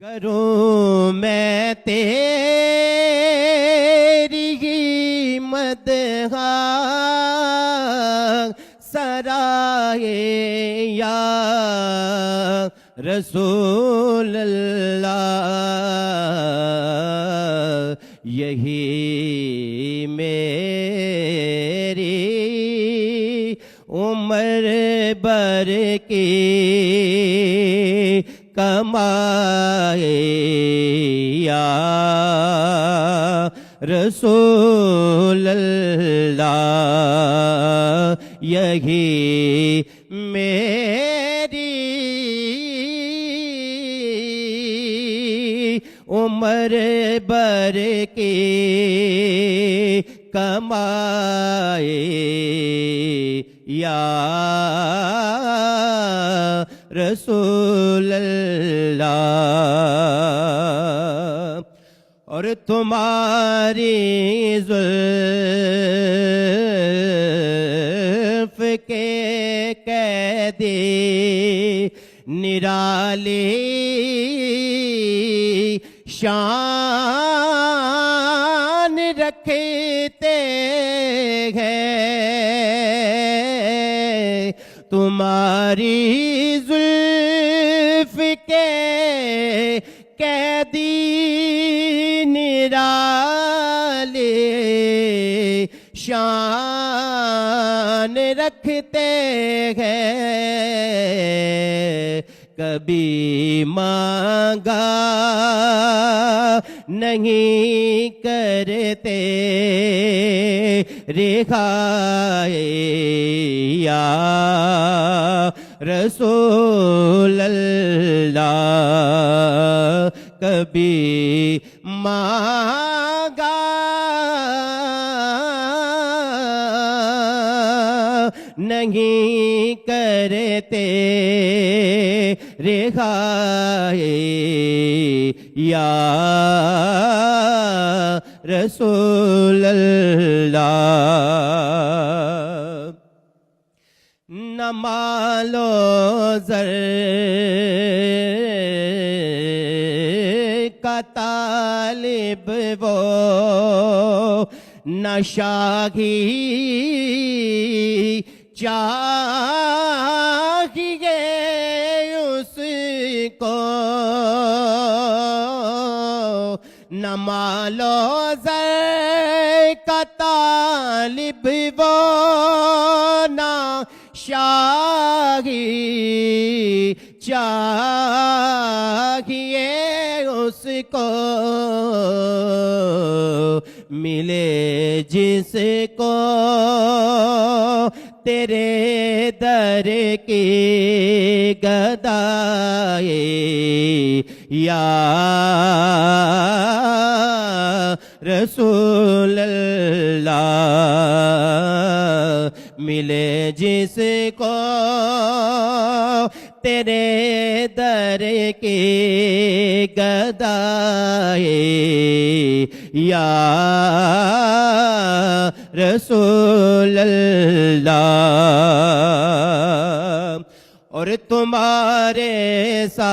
करूं मैं तेरी ही मदहा सराए या रसूल अल्लाह, यही मेरी उम्र भर की कमाए या रसूल अल्लाह, यही मेरी उम्र भर की कमाए या रसूल अल्लाह। और तुम्हारी जुल्फ के कैदी निराली शान रखते हैं, तुम्हारी जुल्फ के कैदी निराले शान रखते हैं। कभी मांगा नहीं करते रिहाए या रसूल अल्लाह, कभी मांगा नहीं करते रिहाए या रसूल अल्लाह। न मालो ज़र का तालिब वो, न शाही चाहिए उसको, न मालो ज़र का तालिब वो, न शाही चाहिए उसको। मिले जिसको तेरे दर की गदाए या रसूल अल्लाह, मिले जिसको तेरे दर की गदाए या रसूल अल्लाह। और तुम्हारे साथ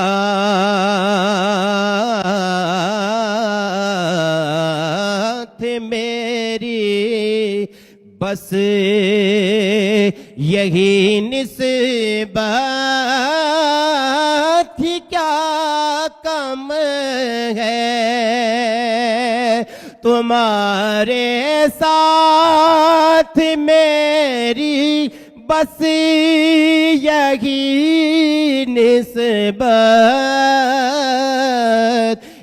मेरी बस यही निस्बत थी, क्या कम है तुम्हारे साथ मेरी बस यही निस्बत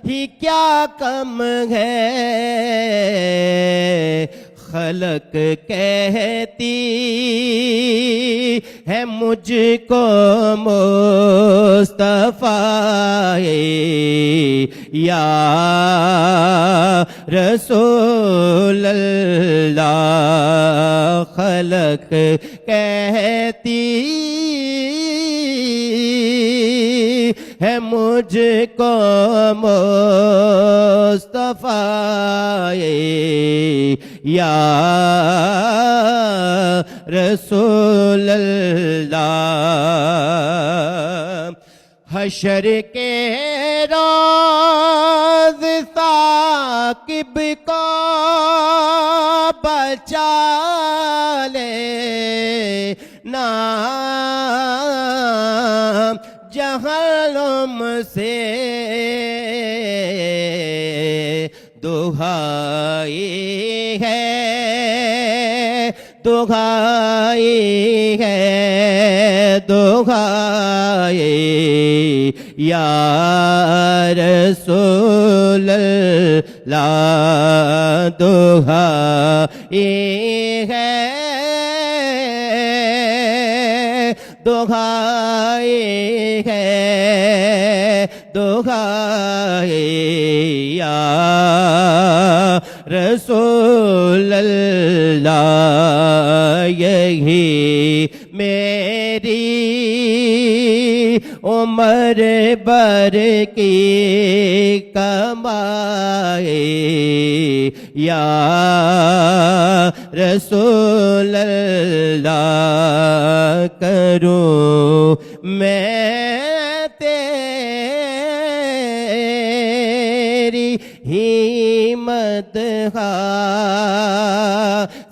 ही क्या कम है। खलक कहती है मुझको मुस्तफाए या रसूल अल्लाह, खलक कहती है मुझको मुस्तफाए या रसूल अल्लाह। हशर के रोज साकिब को बचा ले नाम जहन्नुम से दुहाई है दुहाई है दुहाई या रसूल अल्लाह दुहाई है दुहाई है दुहाई या रसूल अल्लाह यही मेरी उम्र भर की कमाई या रसूल अल्लाह करूं मैं तेरी हिम्मत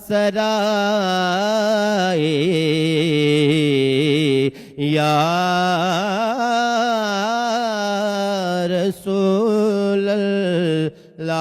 सराय या रसूल अल्लाह